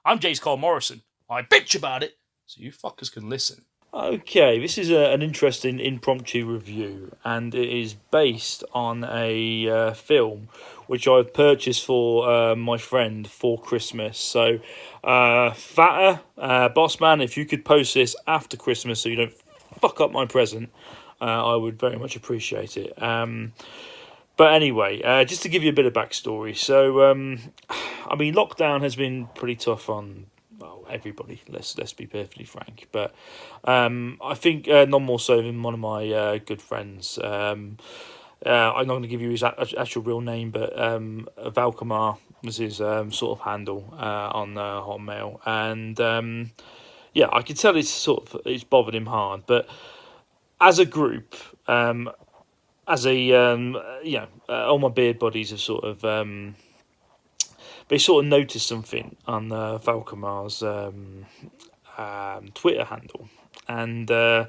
I'm James Cole Morrison. I bitch about it, so you fuckers can listen. Okay, this is an interesting impromptu review, and it is based on a film which I've purchased for my friend for Christmas. So, Fatter, Boss Man, if you could post this after Christmas so you don't fuck up my present, I would very much appreciate it. But anyway, just to give you a bit of backstory. So, I mean, lockdown has been pretty tough on everybody. Let's be perfectly frank. But I think none more so than one of my good friends. I'm not going to give you his actual real name, but Valkamar was his sort of handle on Hotmail, and yeah, I can tell it's bothered him hard. But as a group, as a all my beard buddies have sort of they sort of noticed something on Valkamar's Twitter handle, and I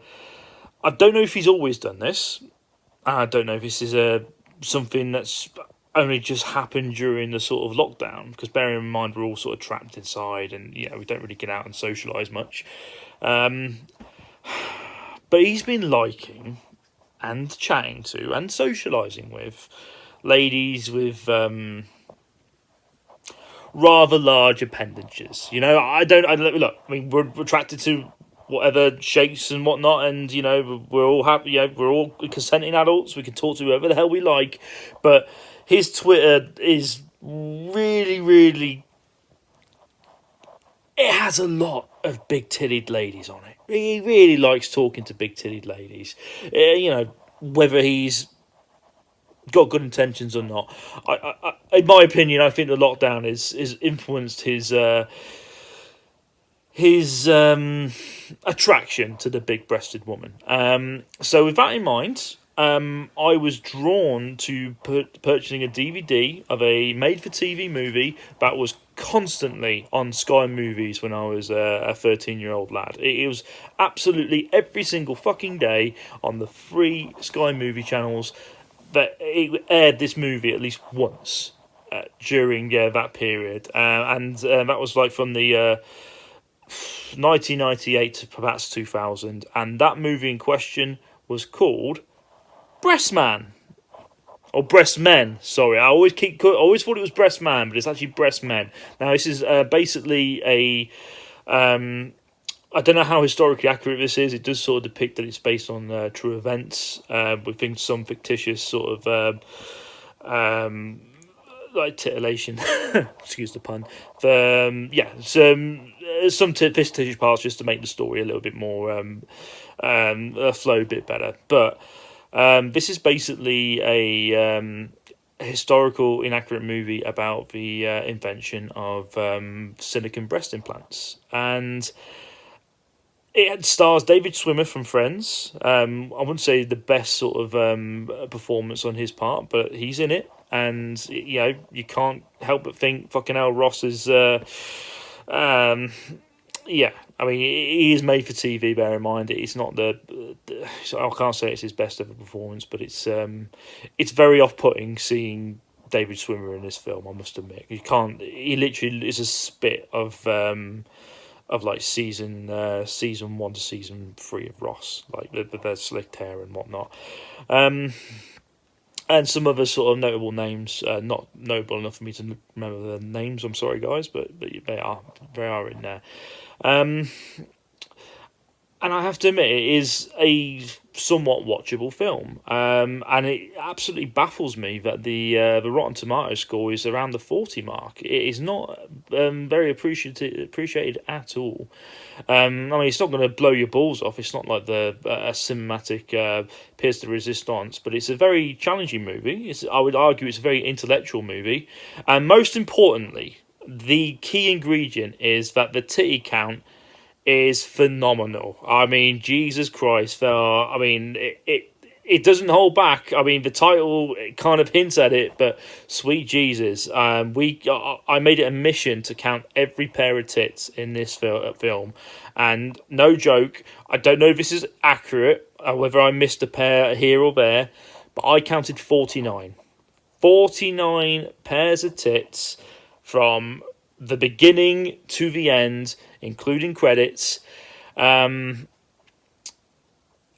don't know if he's always done this. I don't know if this is something that's only just happened during the sort of lockdown, because bearing in mind we're all sort of trapped inside, and we don't really get out and socialise much. Um, but he's been liking and chatting to and socialising with ladies with rather large appendages. I don't. Look. I mean, we're attracted to whatever shapes and whatnot, and we're all happy. We're all consenting adults. We can talk to whoever the hell we like, but his Twitter is really, really. It has a lot of big-titted ladies on it. He really likes talking to big-titted ladies. Whether he's got good intentions or not. In my opinion, I think the lockdown is influenced his attraction to the big-breasted woman. So with that in mind, I was drawn to purchasing a DVD of a made-for-TV movie that was constantly on Sky Movies when I was a 13-year-old lad. It was absolutely every single fucking day on the free Sky Movie channels that it aired this movie at least once during that period, and that was like from the 1998 to perhaps 2000, and that movie in question was called Breast Man. Or Breast Men, sorry. I always thought it was Breast Man, but it's actually Breast Men. Now, this is basically a. I don't know how historically accurate this is. It does sort of depict that it's based on true events, with some fictitious sort of like titillation. Excuse the pun. Some fictitious parts just to make the story a little bit more flow a bit better. But this is basically a historical inaccurate movie about the invention of silicone breast implants, and it stars David Schwimmer from Friends. I wouldn't say the best sort of performance on his part, but he's in it, and you can't help but think fucking hell, Ross is. Yeah, I mean, he is made for TV. Bear in mind, it's not I can't say it's his best ever performance, but it's very off-putting seeing David Schwimmer in this film. I must admit, you can't. He literally is a spit of like season 1 to season 3 of Ross, like the slicked hair and whatnot. And some other sort of notable names, not notable enough for me to remember the names. I'm sorry, guys, but they are in there. And I have to admit, it is a somewhat watchable film, and it absolutely baffles me that the Rotten Tomato score is around the 40 mark. It is not very appreciated at all. I mean, it's not going to blow your balls off. It's not like a cinematic Pièce de Resistance, but it's a very challenging movie. I would argue it's a very intellectual movie, and most importantly, the key ingredient is that the titty count is phenomenal. I mean, Jesus Christ, I mean, it doesn't hold back. I mean, the title kind of hints at it, but sweet Jesus, I made it a mission to count every pair of tits in this film, and no joke, I don't know if this is accurate, whether I missed a pair here or there, but I counted 49 pairs of tits from the beginning to the end, including credits. And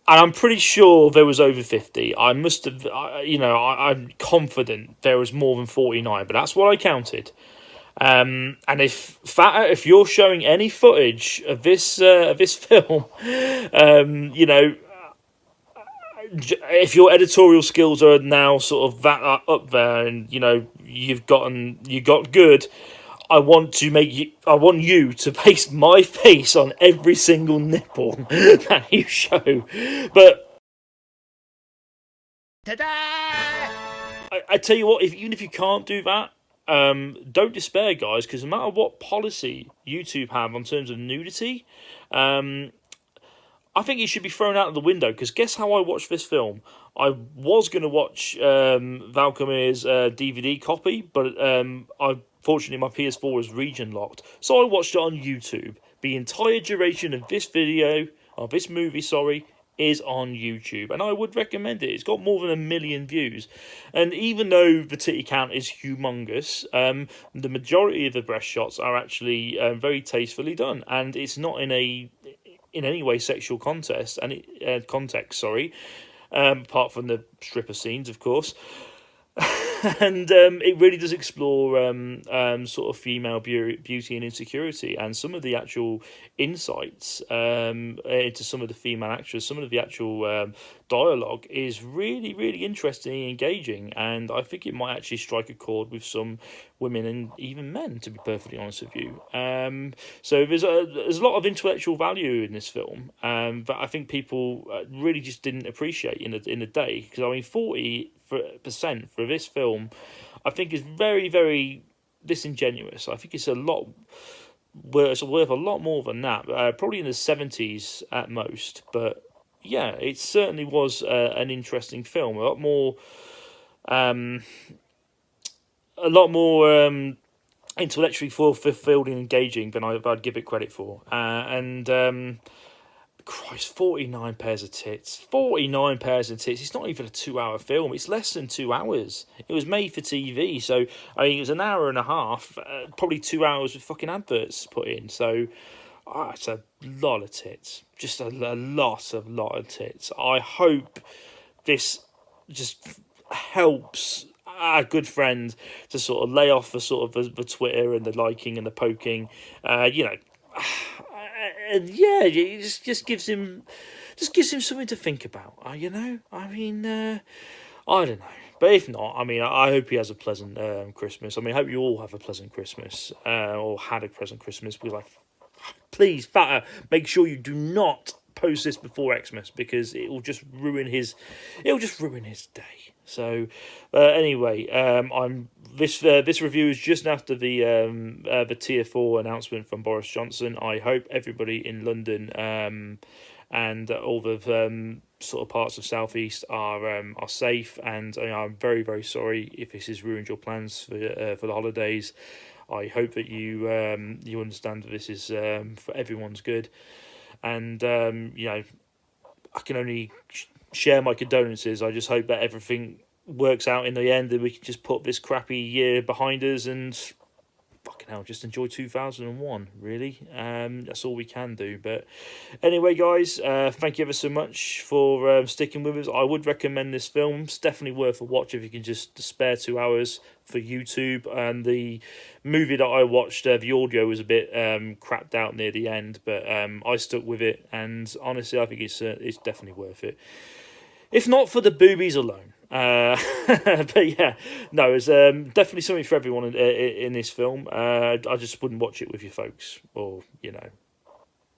I'm pretty sure there was over 50. I must have, I'm confident there was more than 49, but that's what I counted. And if you're showing any footage of this film, if your editorial skills are now sort of that up there, and you got good, I want you to paste my face on every single nipple that you show. But I tell you what, even if you can't do that, don't despair, guys, because no matter what policy YouTube have on terms of nudity, I think it should be thrown out of the window. Because guess how I watched this film? I was going to watch Valkymir's DVD copy, but fortunately my PS4 was region locked, so I watched it on YouTube. The entire duration of this movie, is on YouTube, and I would recommend it. It's got more than 1 million views, and even though the titty count is humongous, the majority of the breast shots are actually very tastefully done, and it's not in any way sexual context, apart from the stripper scenes, of course. And it really does explore sort of female beauty and insecurity, and some of the actual insights into some of the female actors. Some of the actual dialogue is really, really interesting and engaging, and I think it might actually strike a chord with some women and even men, to be perfectly honest with you. So there's a lot of intellectual value in this film that I think people really just didn't appreciate in the day, because I mean 40% for this film I think is very, very disingenuous. I think it's worth a lot more than that, probably in the 70s at most. But yeah, it certainly was an interesting film, a lot more intellectually fulfilled and engaging than I'd give it credit for. Christ, 49 pairs of tits. 49 pairs of tits. It's not even a 2-hour film. It's less than 2 hours. It was made for TV. So, I mean, it was an hour and a half. Probably 2 hours with fucking adverts put in. So, it's a lot of tits. Just a lot of tits. I hope this just helps our good friend to sort of lay off the Twitter and the liking and the poking. And yeah, it just gives him something to think about. I mean, I don't know, but if not, I mean, I hope he has a pleasant Christmas. I mean, I hope you all have a pleasant Christmas, or had a pleasant Christmas. Please, Fatter, make sure you do not post this before Xmas, because it will just ruin his day. So anyway, this review is just after the Tier 4 announcement from Boris Johnson. I hope everybody in London and all the sort of parts of Southeast are safe, and I'm very, very sorry if this has ruined your plans for the holidays. I hope that you understand that this is for everyone's good, and I can only share my condolences. I just hope that everything works out in the end, and we can just put this crappy year behind us and fucking hell, just enjoy 2001, really. That's all we can do. But anyway, guys, thank you ever so much for sticking with us. I would recommend this film. It's definitely worth a watch if you can just spare 2 hours for YouTube. And the movie that I watched, the audio was a bit crapped out near the end, but I stuck with it, and honestly, I think it's definitely worth it. If not for the boobies alone. But yeah, no, it's definitely something for everyone in this film. I just wouldn't watch it with your folks, or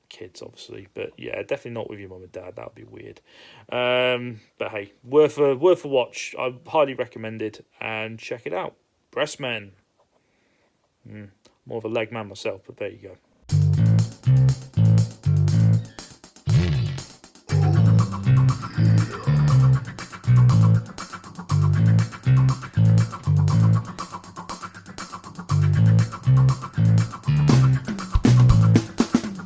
kids, obviously. But yeah, definitely not with your mum and dad. That would be weird. But hey, worth a watch. I highly recommend it, and check it out. Breastmen. More of a leg man myself, but there you go.